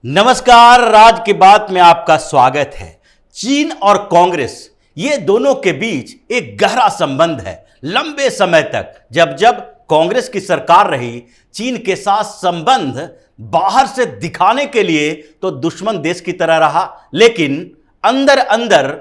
नमस्कार, राज की बात में आपका स्वागत है। चीन और कांग्रेस ये दोनों के बीच एक गहरा संबंध है। लंबे समय तक जब जब कांग्रेस की सरकार रही, चीन के साथ संबंध बाहर से दिखाने के लिए तो दुश्मन देश की तरह रहा, लेकिन अंदर अंदर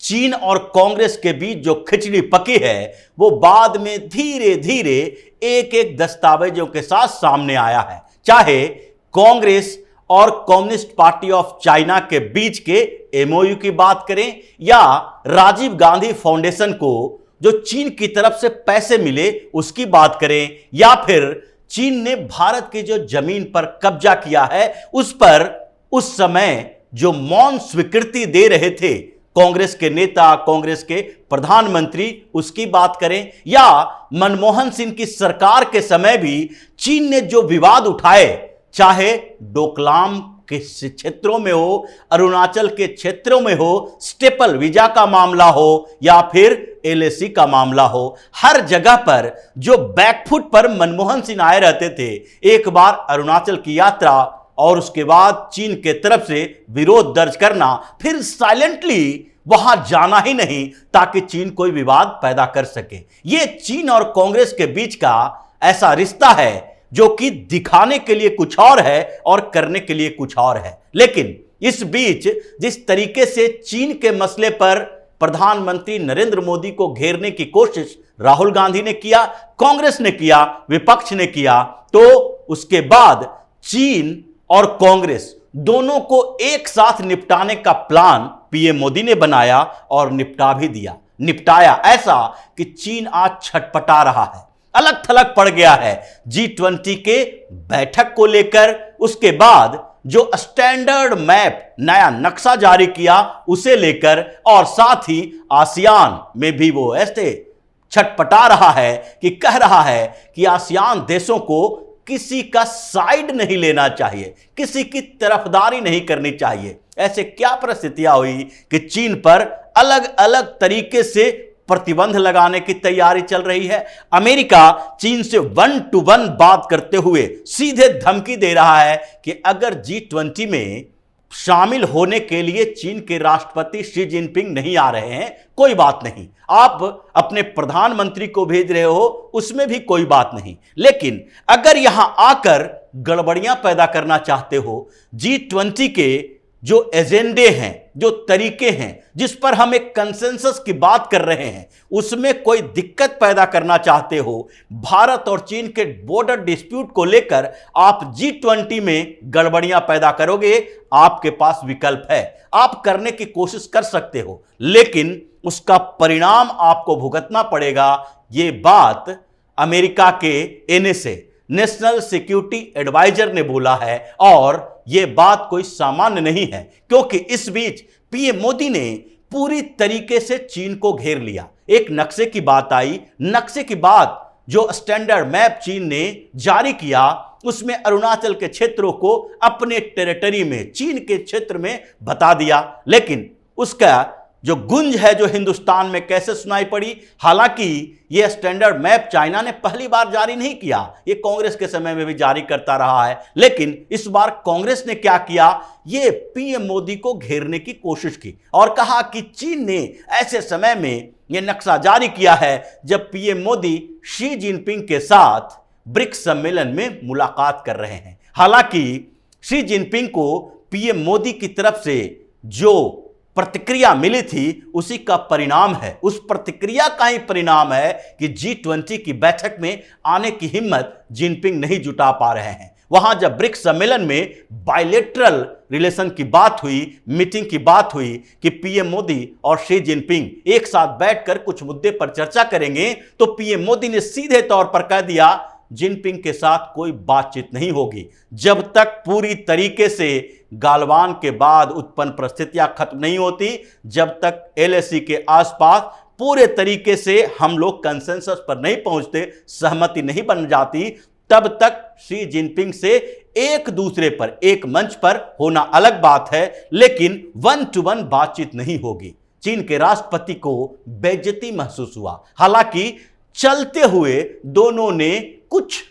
चीन और कांग्रेस के बीच जो खिचड़ी पकी है वो बाद में धीरे धीरे एक एक दस्तावेजों के साथ सामने आया है। चाहे कांग्रेस और कम्युनिस्ट पार्टी ऑफ चाइना के बीच के एमओयू की बात करें, या राजीव गांधी फाउंडेशन को जो चीन की तरफ से पैसे मिले उसकी बात करें, या फिर चीन ने भारत की जो जमीन पर कब्जा किया है उस पर उस समय जो मौन स्वीकृति दे रहे थे कांग्रेस के नेता, कांग्रेस के प्रधानमंत्री, उसकी बात करें, या मनमोहन सिंह की सरकार के समय भी चीन ने जो विवाद उठाए, चाहे डोकलाम के क्षेत्रों में हो, अरुणाचल के क्षेत्रों में हो, स्टेपल वीजा का मामला हो या फिर एलएसी का मामला हो, हर जगह पर जो बैकफुट पर मनमोहन सिंह आए रहते थे। एक बार अरुणाचल की यात्रा और उसके बाद चीन के तरफ से विरोध दर्ज करना, फिर साइलेंटली वहां जाना ही नहीं ताकि चीन कोई विवाद पैदा कर सके। यह चीन और कांग्रेस के बीच का ऐसा रिश्ता है जो कि दिखाने के लिए कुछ और है और करने के लिए कुछ और है। लेकिन इस बीच जिस तरीके से चीन के मसले पर प्रधानमंत्री नरेंद्र मोदी को घेरने की कोशिश राहुल गांधी ने किया, कांग्रेस ने किया, विपक्ष ने किया, तो उसके बाद चीन और कांग्रेस दोनों को एक साथ निपटाने का प्लान पीएम मोदी ने बनाया और निपटा भी दिया। निपटाया ऐसा कि चीन आज छटपटा रहा है, अलग थलग पड़ गया है G20 के बैठक को लेकर। उसके बाद जो स्टैंडर्ड मैप, नया नक्शा जारी किया उसे लेकर, और साथ ही आसियान में भी वो ऐसे छटपटा रहा है कि कह रहा है कि आसियान देशों को किसी का साइड नहीं लेना चाहिए, किसी की तरफदारी नहीं करनी चाहिए। ऐसे क्या परिस्थितियां हुई कि चीन पर अलग अलग तरीके से प्रतिबंध लगाने की तैयारी चल रही है। अमेरिका चीन से 1-to-1 बात करते हुए सीधे धमकी दे रहा है कि अगर G20 में शामिल होने के लिए चीन के राष्ट्रपति शी जिनपिंग नहीं आ रहे हैं, कोई बात नहीं, आप अपने प्रधानमंत्री को भेज रहे हो, उसमें भी कोई बात नहीं, लेकिन अगर यहां आकर गड़बड़ियां पैदा करना चाहते हो, G20 के जो एजेंडे हैं, जो तरीके हैं, जिस पर हम एक कंसेंसस की बात कर रहे हैं, उसमें कोई दिक्कत पैदा करना चाहते हो, भारत और चीन के बॉर्डर डिस्प्यूट को लेकर आप G20 में गड़बड़ियां पैदा करोगे, आपके पास विकल्प है, आप करने की कोशिश कर सकते हो, लेकिन उसका परिणाम आपको भुगतना पड़ेगा। ये बात अमेरिका के NSA, नेशनल सिक्योरिटी एडवाइजर ने बोला है, और यह बात कोई सामान्य नहीं है, क्योंकि इस बीच पीएम मोदी ने पूरी तरीके से चीन को घेर लिया। एक नक्शे की बात आई, नक्शे की बात जो स्टैंडर्ड मैप चीन ने जारी किया, उसमें अरुणाचल के क्षेत्रों को अपने टेरिटरी में, चीन के क्षेत्र में बता दिया, लेकिन उसका जो गुंज है जो हिंदुस्तान में कैसे सुनाई पड़ी। हालांकि यह स्टैंडर्ड मैप चाइना ने पहली बार जारी नहीं किया, यह कांग्रेस के समय में भी जारी करता रहा है, लेकिन इस बार कांग्रेस ने क्या किया, यह पीएम मोदी को घेरने की कोशिश की और कहा कि चीन ने ऐसे समय में यह नक्शा जारी किया है जब पीएम मोदी शी जिनपिंग के साथ ब्रिक्स सम्मेलन में मुलाकात कर रहे हैं। हालांकि शी जिनपिंग को पीएम मोदी की तरफ से जो प्रतिक्रिया मिली थी उसी का परिणाम है, उस प्रतिक्रिया का ही परिणाम है कि G20 की बैठक में आने की हिम्मत जिनपिंग नहीं जुटा पा रहे हैं। वहां जब ब्रिक्स सम्मेलन में बायलेटरल रिलेशन की बात हुई, मीटिंग की बात हुई कि पीएम मोदी और शी जिनपिंग एक साथ बैठकर कुछ मुद्दे पर चर्चा करेंगे, तो पीएम मोदी ने सीधे तौर पर कह दिया जिनपिंग के साथ कोई बातचीत नहीं होगी जब तक पूरी तरीके से गालवान के बाद उत्पन्न परिस्थितियां खत्म नहीं होती, जब तक एलएसी के आसपास पूरे तरीके से हम लोग कंसेंसस पर नहीं पहुंचते, सहमति नहीं बन जाती, तब तक शी जिनपिंग से एक दूसरे पर, एक मंच पर होना अलग बात है, लेकिन 1-to-1 बातचीत नहीं होगी। चीन के राष्ट्रपति को बेइज्जती महसूस हुआ। हालांकि चलते हुए दोनों ने कुछ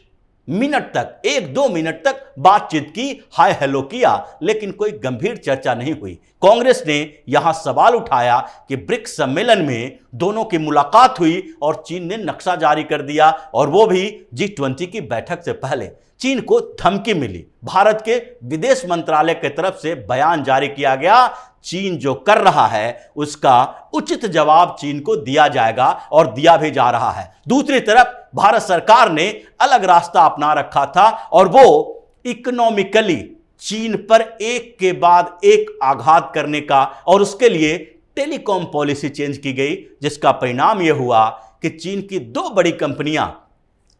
मिनट तक, 1-2 मिनट तक बातचीत की, हाय हेलो किया, लेकिन कोई गंभीर चर्चा नहीं हुई। कांग्रेस ने यहां सवाल उठाया कि ब्रिक्स सम्मेलन में दोनों की मुलाकात हुई और चीन ने नक्शा जारी कर दिया, और वो भी G20 की बैठक से पहले। चीन को धमकी मिली, भारत के विदेश मंत्रालय की तरफ से बयान जारी किया गया, चीन जो कर रहा है उसका उचित जवाब चीन को दिया जाएगा, और दिया भी जा रहा है। दूसरी तरफ भारत सरकार ने अलग रास्ता अपना रखा था, और वो इकोनॉमिकली चीन पर एक के बाद एक आघात करने का, और उसके लिए टेलीकॉम पॉलिसी चेंज की गई, जिसका परिणाम यह हुआ कि चीन की 2 बड़ी कंपनियां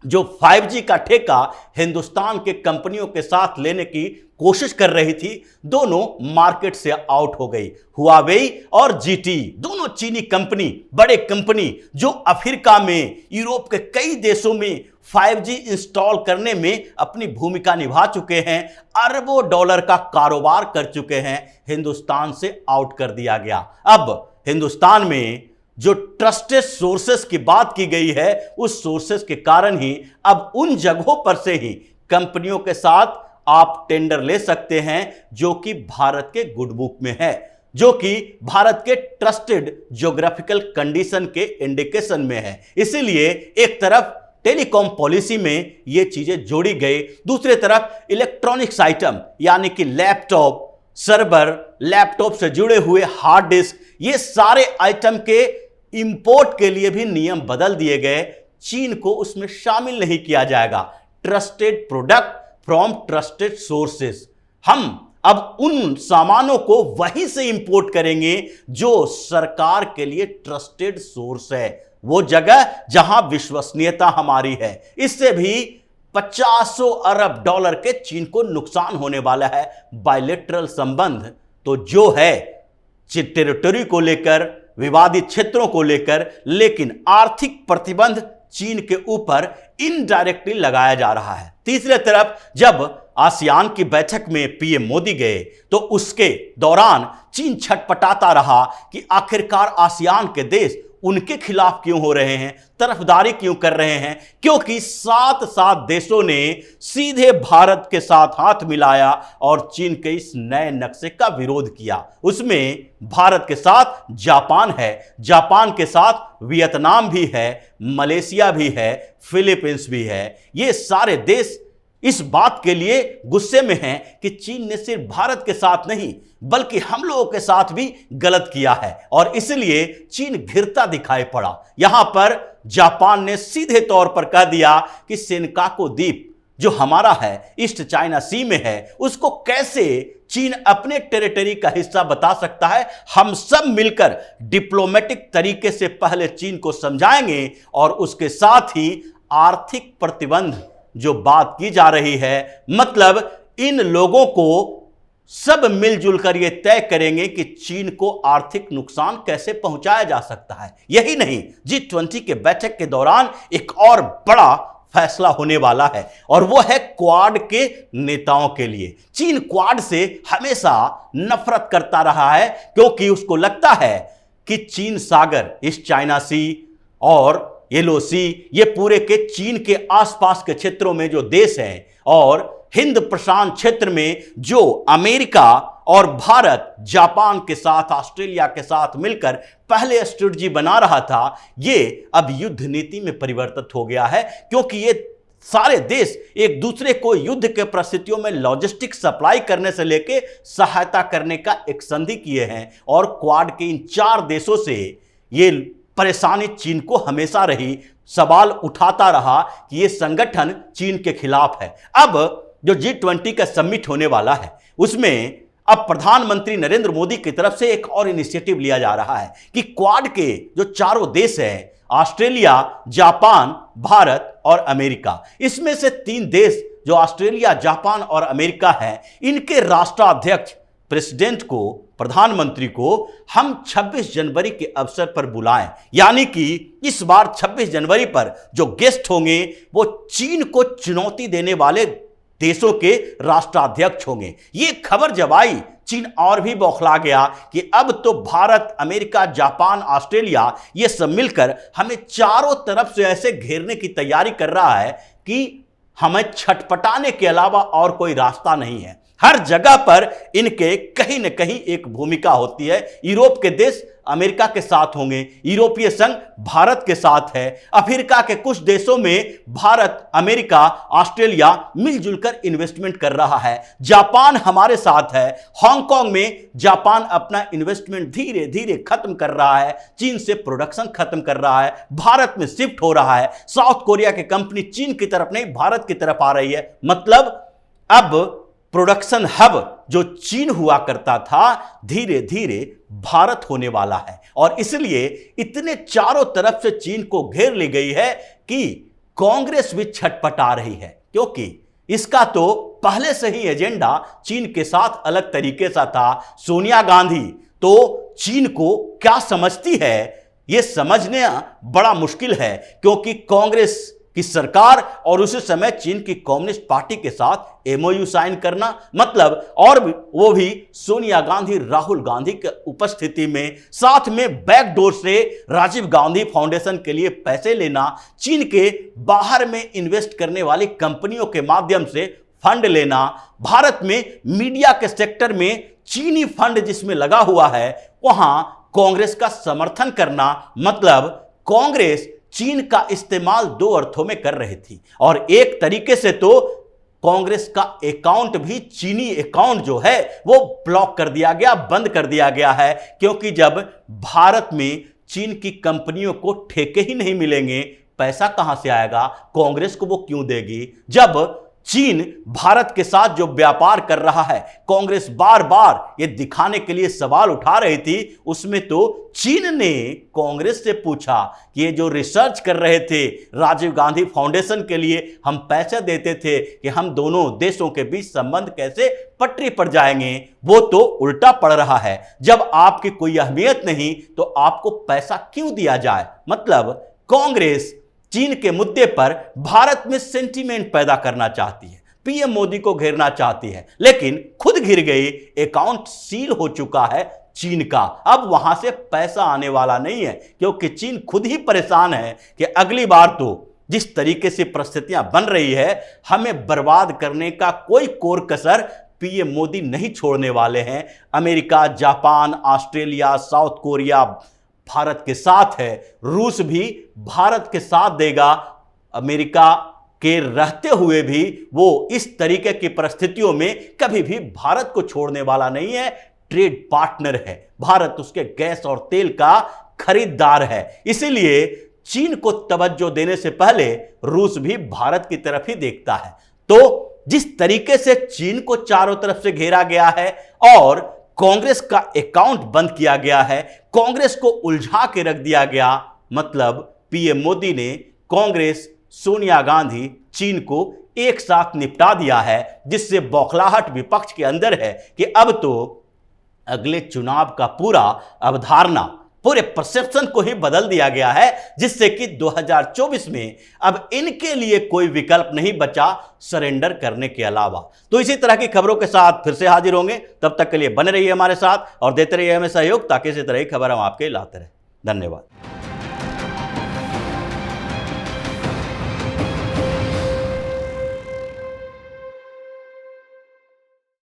जो 5G का ठेका हिंदुस्तान के कंपनियों के साथ लेने की कोशिश कर रही थी, दोनों मार्केट से आउट हो गई। हुआवेई और जीटी दोनों चीनी कंपनी, बड़े कंपनी जो अफ्रीका में, यूरोप के कई देशों में 5G इंस्टॉल करने में अपनी भूमिका निभा चुके हैं, अरबों डॉलर का कारोबार कर चुके हैं, हिंदुस्तान से आउट कर दिया गया। अब हिंदुस्तान में जो ट्रस्टेड सोर्सेस की बात की गई है, उस सोर्सेस के कारण ही अब उन जगहों पर से ही कंपनियों के साथ आप टेंडर ले सकते हैं जो कि भारत के गुड बुक में है, जो कि भारत के ट्रस्टेड ज्योग्राफिकल कंडीशन के इंडिकेशन में है। इसीलिए एक तरफ टेलीकॉम पॉलिसी में ये चीजें जोड़ी गई, दूसरी तरफ इलेक्ट्रॉनिक्स आइटम यानी कि लैपटॉप, सर्वर, लैपटॉप से जुड़े हुए हार्ड डिस्क, ये सारे आइटम के इंपोर्ट के लिए भी नियम बदल दिए गए। चीन को उसमें शामिल नहीं किया जाएगा। Trusted product from trusted sources. हम अब उन सामानों को वहीं से इंपोर्ट करेंगे जो सरकार के लिए ट्रस्टेड सोर्स है, वो जगह जहां विश्वसनीयता हमारी है। इससे भी 50 अरब डॉलर के चीन को नुकसान होने वाला है। बायलैटरल संबंध तो जो है टेरिटरी को लेकर, विवादित क्षेत्रों को लेकर, लेकिन आर्थिक प्रतिबंध चीन के ऊपर इनडायरेक्टली लगाया जा रहा है। तीसरे तरफ जब आसियान की बैठक में पीएम मोदी गए तो उसके दौरान चीन छटपटाता रहा कि आखिरकार आसियान के देश उनके खिलाफ क्यों हो रहे हैं, तरफदारी क्यों कर रहे हैं, क्योंकि 7 देशों ने सीधे भारत के साथ हाथ मिलाया और चीन के इस नए नक्शे का विरोध किया। उसमें भारत के साथ जापान है, जापान के साथ वियतनाम भी है, मलेशिया भी है, फिलीपींस भी है। ये सारे देश इस बात के लिए गुस्से में हैं कि चीन ने सिर्फ भारत के साथ नहीं बल्कि हम लोगों के साथ भी गलत किया है, और इसलिए चीन घिरता दिखाई पड़ा। यहां पर जापान ने सीधे तौर पर कह दिया कि सेनकाकू द्वीप जो हमारा है, ईस्ट चाइना सी में है, उसको कैसे चीन अपने टेरिटरी का हिस्सा बता सकता है। हम सब मिलकर डिप्लोमेटिक तरीके से पहले चीन को समझाएंगे, और उसके साथ ही आर्थिक प्रतिबंध जो बात की जा रही है, मतलब इन लोगों को सब मिलजुल कर यह तय करेंगे कि चीन को आर्थिक नुकसान कैसे पहुंचाया जा सकता है। यही नहीं, G20 के बैठक के दौरान एक और बड़ा फैसला होने वाला है, और वो है क्वाड के नेताओं के लिए। चीन क्वाड से हमेशा नफरत करता रहा है, क्योंकि उसको लगता है कि चीन सागर, ईस्ट चाइना सी और येलो सी, ये पूरे के चीन के आसपास के क्षेत्रों में जो देश हैं, और हिंद प्रशांत क्षेत्र में जो अमेरिका और भारत जापान के साथ, ऑस्ट्रेलिया के साथ मिलकर पहले स्ट्रेटजी बना रहा था, ये अब युद्ध नीति में परिवर्तित हो गया है, क्योंकि ये सारे देश एक दूसरे को युद्ध के परिस्थितियों में लॉजिस्टिक सप्लाई करने से लेकर सहायता करने का एक संधि किए हैं। और क्वाड के इन 4 देशों से ये परेशानी चीन को हमेशा रही, सवाल उठाता रहा कि ये संगठन चीन के खिलाफ है। अब जो G20 का समिट होने वाला है, उसमें अब प्रधानमंत्री नरेंद्र मोदी की तरफ से एक और इनिशिएटिव लिया जा रहा है कि क्वाड के जो 4 देश हैं, ऑस्ट्रेलिया, जापान, भारत और अमेरिका, इसमें से 3 देश जो ऑस्ट्रेलिया, जापान और अमेरिका हैं, इनके राष्ट्राध्यक्ष प्रेसिडेंट को, प्रधानमंत्री को हम 26 जनवरी के अवसर पर बुलाएं। यानी कि इस बार 26 जनवरी पर जो गेस्ट होंगे वो चीन को चुनौती देने वाले देशों के राष्ट्राध्यक्ष होंगे। ये खबर जब आई, चीन और भी बौखला गया कि अब तो भारत, अमेरिका, जापान, ऑस्ट्रेलिया ये सब मिलकर हमें चारों तरफ से ऐसे घेरने की तैयारी कर रहा है कि हमें छटपटाने के अलावा और कोई रास्ता नहीं है। हर जगह पर इनके कहीं न कहीं एक भूमिका होती है। यूरोप के देश अमेरिका के साथ होंगे, यूरोपीय संघ भारत के साथ है, अफ्रीका के कुछ देशों में भारत, अमेरिका, ऑस्ट्रेलिया मिलजुल कर इन्वेस्टमेंट कर रहा है, जापान हमारे साथ है, हांगकांग में जापान अपना इन्वेस्टमेंट धीरे धीरे खत्म कर रहा है, चीन से प्रोडक्शन खत्म कर रहा है, भारत में शिफ्ट हो रहा है, साउथ कोरिया की कंपनी चीन की तरफ नहीं भारत की तरफ आ रही है। मतलब अब प्रोडक्शन हब जो चीन हुआ करता था धीरे धीरे भारत होने वाला है, और इसलिए इतने चारों तरफ से चीन को घेर ली गई है कि कांग्रेस भी छटपटा रही है, क्योंकि इसका तो पहले से ही एजेंडा चीन के साथ अलग तरीके से था। सोनिया गांधी तो चीन को क्या समझती है यह समझना बड़ा मुश्किल है, क्योंकि कांग्रेस की सरकार और उसी समय चीन की कम्युनिस्ट पार्टी के साथ एमओयू साइन करना, मतलब और वो भी सोनिया गांधी, राहुल गांधी की उपस्थिति में, साथ में बैकडोर से राजीव गांधी फाउंडेशन के लिए पैसे लेना, चीन के बाहर में इन्वेस्ट करने वाली कंपनियों के माध्यम से फंड लेना, भारत में मीडिया के सेक्टर में चीनी फंड जिसमें लगा हुआ है वहां कांग्रेस का समर्थन करना। मतलब कांग्रेस चीन का इस्तेमाल दो अर्थों में कर रही थी, और एक तरीके से तो कांग्रेस का अकाउंट भी, चीनी अकाउंट जो है वो ब्लॉक कर दिया गया, बंद कर दिया गया है, क्योंकि जब भारत में चीन की कंपनियों को ठेके ही नहीं मिलेंगे, पैसा कहां से आएगा, कांग्रेस को वो क्यों देगी। जब चीन भारत के साथ जो व्यापार कर रहा है, कांग्रेस बार बार ये दिखाने के लिए सवाल उठा रही थी, उसमें तो चीन ने कांग्रेस से पूछा कि ये जो रिसर्च कर रहे थे राजीव गांधी फाउंडेशन के लिए, हम पैसे देते थे कि हम दोनों देशों के बीच संबंध कैसे पटरी पर जाएंगे, वो तो उल्टा पड़ रहा है। जब आपकी कोई अहमियत नहीं तो आपको पैसा क्यों दिया जाए। मतलब कांग्रेस चीन के मुद्दे पर भारत में सेंटीमेंट पैदा करना चाहती है, पीएम मोदी को घेरना चाहती है, लेकिन खुद घिर गई, अकाउंट सील हो चुका है चीन का। अब वहां से पैसा आने वाला नहीं है, क्योंकि चीन खुद ही परेशान है कि अगली बार तो जिस तरीके से परिस्थितियां बन रही है, हमें बर्बाद करने का कोई कोर कसर पीएम मोदी नहीं छोड़ने वाले हैं। America, Japan, Australia, south Korea Bharat के साथ है, रूस भी भारत के साथ देगा। अमेरिका के रहते हुए भी वो इस तरीके की परिस्थितियों में कभी भी भारत को छोड़ने वाला नहीं है, ट्रेड पार्टनर है, भारत उसके गैस और तेल का खरीदार है। इसीलिए चीन को तवज्जो देने से पहले रूस भी भारत की तरफ ही देखता है। तो जिस तरीके से चीन को चारों तरफ से घेरा गया है और कांग्रेस का अकाउंट बंद किया गया है, कांग्रेस को उलझा के रख दिया गया, मतलब पीएम मोदी ने कांग्रेस, सोनिया गांधी, चीन को एक साथ निपटा दिया है, जिससे बौखलाहट विपक्ष के अंदर है कि अब तो अगले चुनाव का पूरा अवधारणा, पूरे परसेप्शन को ही बदल दिया गया है, जिससे कि 2024 में अब इनके लिए कोई विकल्प नहीं बचा सरेंडर करने के अलावा। तो इसी तरह की खबरों के साथ फिर से हाजिर होंगे, तब तक के लिए बने रहिए हमारे साथ और देते रहिए हमें सहयोग, ताकि इसी तरह की खबर हम आपके लाते रहें। धन्यवाद।